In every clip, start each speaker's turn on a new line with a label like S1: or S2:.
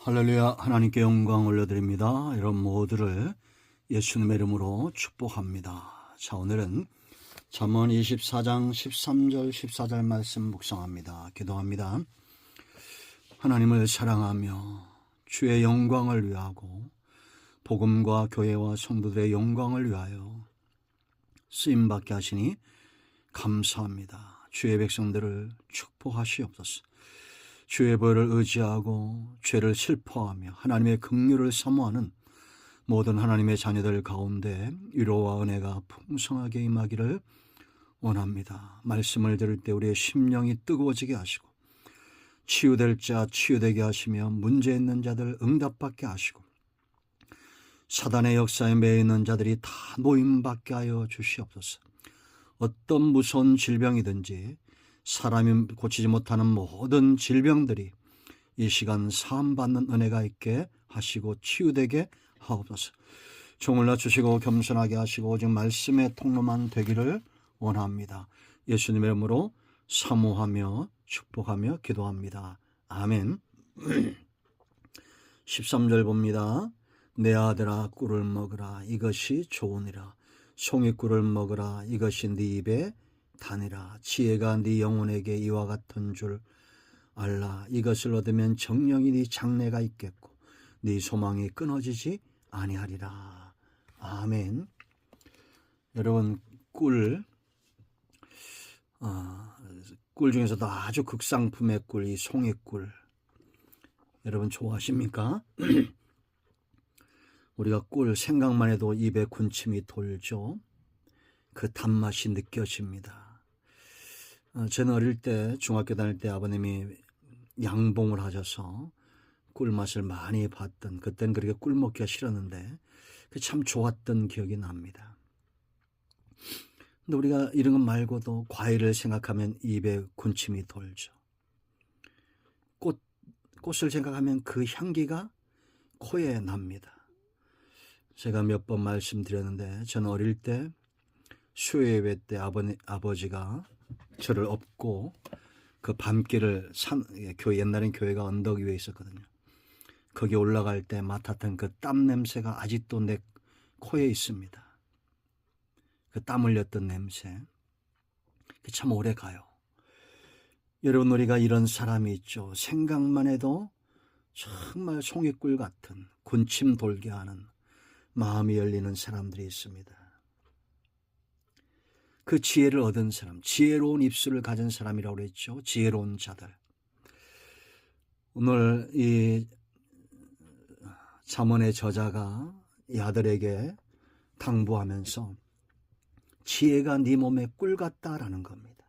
S1: 할렐루야. 하나님께 영광 올려드립니다. 여러분 모두를 예수님의 이름으로 축복합니다. 자, 오늘은 잠언 24장 13절 14절 말씀 묵상합니다. 기도합니다. 하나님을 사랑하며 주의 영광을 위하고 복음과 교회와 성도들의 영광을 위하여 쓰임받게 하시니 감사합니다. 주의 백성들을 축복하시옵소서. 주의 보혈을 의지하고 죄를 슬퍼하며 하나님의 긍휼을 사모하는 모든 하나님의 자녀들 가운데 위로와 은혜가 풍성하게 임하기를 원합니다. 말씀을 들을 때 우리의 심령이 뜨거워지게 하시고 치유될 자 치유되게 하시며 문제 있는 자들 응답받게 하시고 사단의 역사에 매여 있는 자들이 다 노임받게 하여 주시옵소서. 어떤 무서운 질병이든지 사람이 고치지 못하는 모든 질병들이 이 시간 사함받는 은혜가 있게 하시고 치유되게 하옵소서. 종을 낮추시고 겸손하게 하시고 오직 말씀의 통로만 되기를 원합니다. 예수님의 이름으로 사모하며 축복하며 기도합니다. 아멘. 13절 봅니다. 내 아들아 꿀을 먹으라 이것이 좋으니라. 송이꿀을 먹으라 이것이 네 입에 다니라. 지혜가 네 영혼에게 이와 같은 줄 알라. 이것을 얻으면 정령이 네 장래가 있겠고 네 소망이 끊어지지 아니하리라. 아멘. 여러분 꿀 중에서도 아주 극상품의 꿀, 이 송이꿀 여러분 좋아하십니까? 우리가 꿀 생각만 해도 입에 군침이 돌죠. 그 단맛이 느껴집니다. 저는 어릴 때 중학교 다닐 때 아버님이 양봉을 하셔서 꿀맛을 많이 봤던, 그때는 그렇게 꿀 먹기가 싫었는데 참 좋았던 기억이 납니다. 근데 우리가 이런 것 말고도 과일을 생각하면 입에 군침이 돌죠. 꽃을 생각하면 그 향기가 코에 납니다. 제가 몇 번 말씀드렸는데 저는 어릴 때 수요예배 때 아버지가 저를 업고 그 밤길을 옛날엔 교회가 언덕 위에 있었거든요. 거기 올라갈 때 맡았던 그 땀 냄새가 아직도 내 코에 있습니다. 그 땀 흘렸던 냄새. 참 오래 가요. 여러분 우리가 이런 사람이 있죠. 생각만 해도 정말 송이꿀 같은 군침 돌게 하는 마음이 열리는 사람들이 있습니다. 그 지혜를 얻은 사람, 지혜로운 입술을 가진 사람이라고 그랬죠. 지혜로운 자들. 오늘 이 잠언의 저자가 이 아들에게 당부하면서 지혜가 네 몸에 꿀 같다라는 겁니다.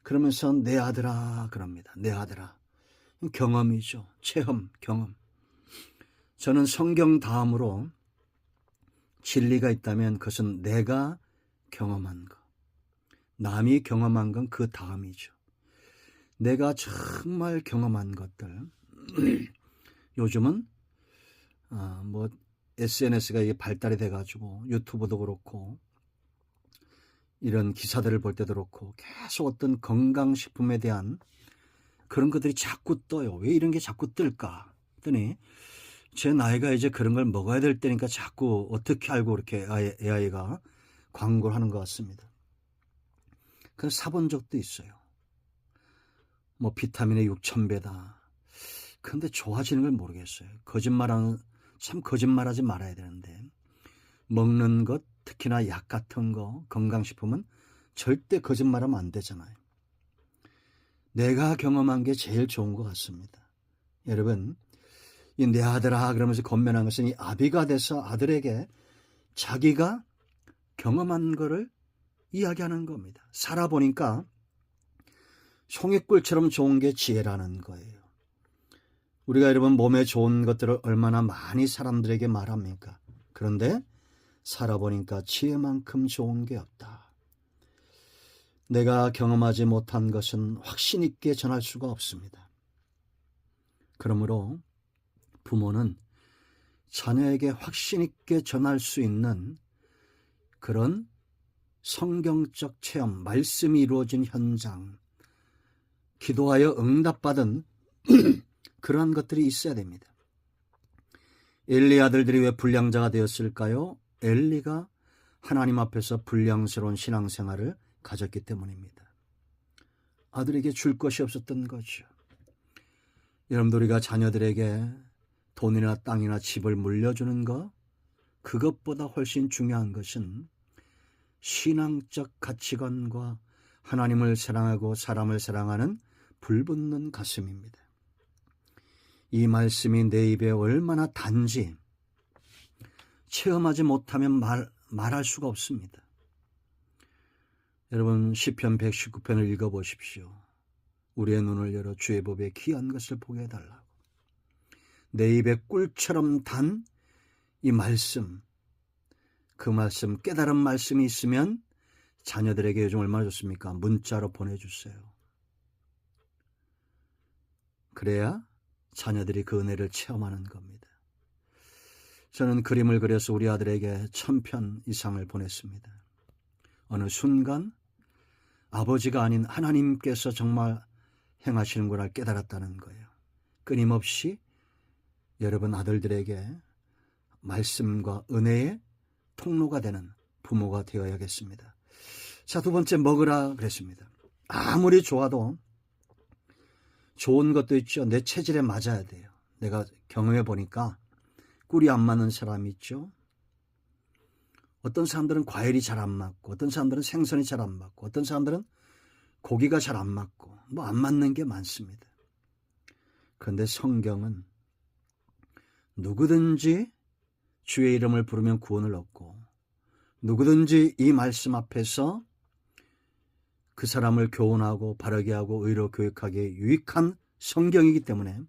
S1: 그러면서 내 아들아 그럽니다. 내 아들아. 경험이죠. 체험, 경험. 저는 성경 다음으로 진리가 있다면 그것은 내가 경험한 것, 남이 경험한 건 그 다음이죠. 내가 정말 경험한 것들. 요즘은 SNS가 발달이 돼가지고 유튜브도 그렇고 이런 기사들을 볼 때도 그렇고 계속 어떤 건강식품에 대한 그런 것들이 자꾸 떠요. 왜 이런 게 자꾸 뜰까 했더니 제 나이가 이제 그런 걸 먹어야 될 때니까 자꾸 어떻게 알고 그렇게 AI가 광고를 하는 것 같습니다. 그래서 사본 적도 있어요. 비타민의 6,000배다. 근데 좋아지는 걸 모르겠어요. 참 거짓말하지 말아야 되는데 먹는 것, 특히나 약 같은 거, 건강식품은 절대 거짓말하면 안 되잖아요. 내가 경험한 게 제일 좋은 것 같습니다. 여러분, 이 내 아들아 그러면서 권면한 것은 이 아비가 돼서 아들에게 자기가 경험한 거를 이야기하는 겁니다. 살아보니까 송이꿀처럼 좋은 게 지혜라는 거예요. 우리가 여러분 몸에 좋은 것들을 얼마나 많이 사람들에게 말합니까? 그런데 살아보니까 지혜만큼 좋은 게 없다. 내가 경험하지 못한 것은 확신 있게 전할 수가 없습니다. 그러므로 부모는 자녀에게 확신 있게 전할 수 있는 그런 성경적 체험, 말씀이 이루어진 현장, 기도하여 응답받은 그러한 것들이 있어야 됩니다. 엘리 아들들이 왜 불량자가 되었을까요? 엘리가 하나님 앞에서 불량스러운 신앙생활을 가졌기 때문입니다. 아들에게 줄 것이 없었던 거죠. 여러분들, 우리가 자녀들에게 돈이나 땅이나 집을 물려주는 것, 그것보다 훨씬 중요한 것은 신앙적 가치관과 하나님을 사랑하고 사람을 사랑하는 불붙는 가슴입니다. 이 말씀이 내 입에 얼마나 단지 체험하지 못하면 말할 수가 없습니다. 여러분, 시편 119편을 읽어보십시오. 우리의 눈을 열어 주의 법에 귀한 것을 보게 해달라고. 내 입에 꿀처럼 단 이 말씀, 그 말씀, 깨달은 말씀이 있으면 자녀들에게 요즘 얼마나 좋습니까? 문자로 보내주세요. 그래야 자녀들이 그 은혜를 체험하는 겁니다. 저는 그림을 그려서 우리 아들에게 1000편 이상을 보냈습니다. 어느 순간 아버지가 아닌 하나님께서 정말 행하시는 걸 깨달았다는 거예요. 끊임없이 여러분 아들들에게 말씀과 은혜의 통로가 되는 부모가 되어야겠습니다. 자, 두 번째, 먹으라 그랬습니다. 아무리 좋아도 좋은 것도 있죠. 내 체질에 맞아야 돼요. 내가 경험해 보니까 꿀이 안 맞는 사람이 있죠. 어떤 사람들은 과일이 잘 안 맞고, 어떤 사람들은 생선이 잘 안 맞고, 어떤 사람들은 고기가 잘 안 맞고, 뭐 안 맞는 게 많습니다. 그런데 성경은 누구든지 주의 이름을 부르면 구원을 얻고, 누구든지 이 말씀 앞에서 그 사람을 교훈하고 바르게 하고 의로 교육하기에 유익한 성경이기 때문에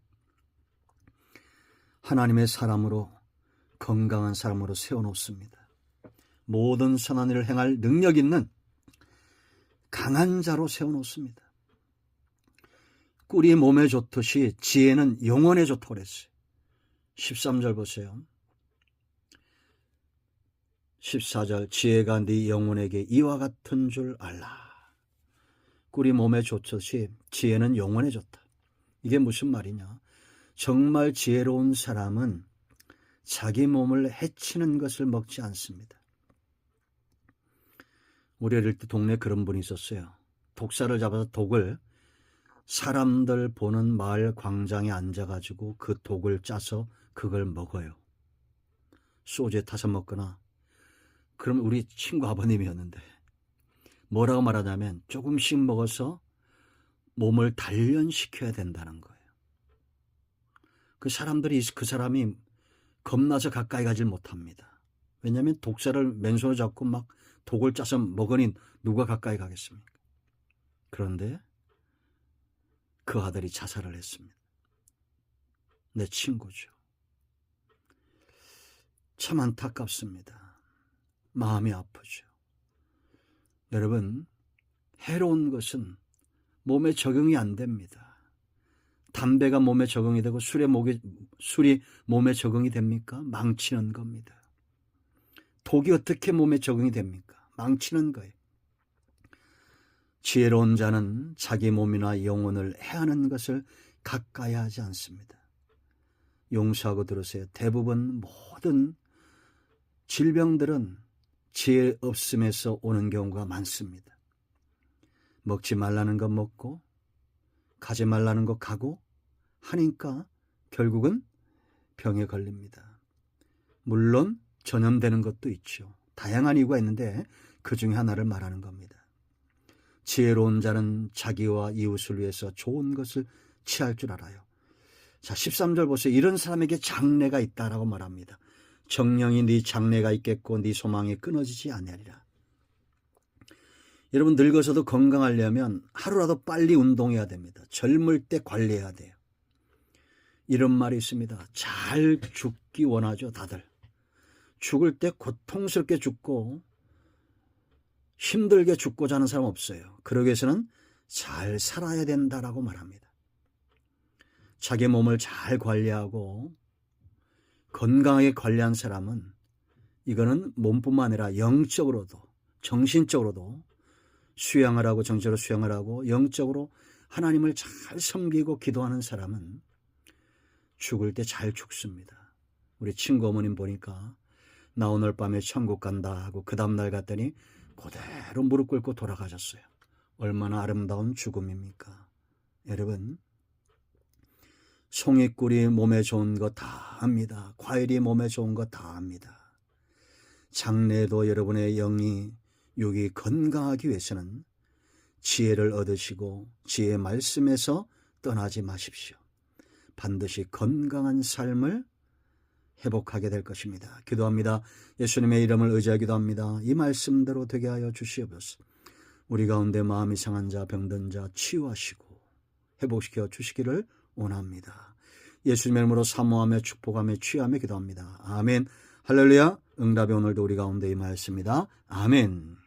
S1: 하나님의 사람으로, 건강한 사람으로 세워놓습니다. 모든 선한 일을 행할 능력 있는 강한 자로 세워놓습니다. 꿀이 몸에 좋듯이 지혜는 영혼에 좋다고 그랬어요. 13절 보세요. 14절, 지혜가 네 영혼에게 이와 같은 줄 알라. 꿀이 몸에 좋듯이 지혜는 영혼에 좋다. 이게 무슨 말이냐? 정말 지혜로운 사람은 자기 몸을 해치는 것을 먹지 않습니다. 우리 어릴 때 동네에 그런 분이 있었어요. 독사를 잡아서 독을 사람들 보는 마을 광장에 앉아가지고 그 독을 짜서 그걸 먹어요. 소주에 타서 먹거나. 그럼 우리 친구 아버님이었는데 뭐라고 말하냐면 조금씩 먹어서 몸을 단련시켜야 된다는 거예요. 그 사람이 겁나서 가까이 가질 못합니다. 왜냐하면 독사를 맨손으로 잡고 막 독을 짜서 먹으니 누가 가까이 가겠습니까? 그런데 그 아들이 자살을 했습니다. 내 친구죠. 참 안타깝습니다. 마음이 아프죠. 여러분, 해로운 것은 몸에 적용이 안 됩니다. 담배가 몸에 적용이 되고 술이 몸에 적용이 됩니까? 망치는 겁니다. 독이 어떻게 몸에 적용이 됩니까? 망치는 거예요. 지혜로운 자는 자기 몸이나 영혼을 해하는 것을 가까이 하지 않습니다. 용서하고 들으세요. 대부분 모든 질병들은 지혜 없음에서 오는 경우가 많습니다. 먹지 말라는 거 먹고 가지 말라는 거 가고 하니까 결국은 병에 걸립니다. 물론 전염되는 것도 있죠. 다양한 이유가 있는데 그 중에 하나를 말하는 겁니다. 지혜로운 자는 자기와 이웃을 위해서 좋은 것을 취할 줄 알아요. 자, 13절 보세요. 이런 사람에게 장래가 있다라고 말합니다. 정령이 네 장래가 있겠고 네 소망이 끊어지지 아니하리라. 여러분, 늙어서도 건강하려면 하루라도 빨리 운동해야 됩니다. 젊을 때 관리해야 돼요. 이런 말이 있습니다. 잘 죽기 원하죠, 다들. 죽을 때 고통스럽게 죽고 힘들게 죽고자 하는 사람 없어요. 그러기 위해서는 잘 살아야 된다라고 말합니다. 자기 몸을 잘 관리하고 건강하게 관리한 사람은 이거는 몸뿐만 아니라 영적으로도 정신적으로도 수양을 하고 정적으로 수양을 하고 영적으로 하나님을 잘 섬기고 기도하는 사람은 죽을 때 잘 죽습니다. 우리 친구 어머님 보니까 나 오늘 밤에 천국 간다 하고 그 다음날 갔더니 그대로 무릎 꿇고 돌아가셨어요. 얼마나 아름다운 죽음입니까? 여러분, 송이꿀이 몸에 좋은 거 다 압니다. 과일이 몸에 좋은 거 다 압니다. 장래에도 여러분의 영이 육이 건강하기 위해서는 지혜를 얻으시고 지혜의 말씀에서 떠나지 마십시오. 반드시 건강한 삶을 회복하게 될 것입니다. 기도합니다. 예수님의 이름을 의지하여 기도합니다. 이 말씀대로 되게 하여 주시옵소서. 우리 가운데 마음이 상한 자, 병든 자 치유하시고 회복시켜 주시기를 원합니다. 예수님의 이름으로 사모하며 축복하며 취하며 기도합니다. 아멘. 할렐루야. 응답이 오늘도 우리 가운데 임하였습니다. 아멘.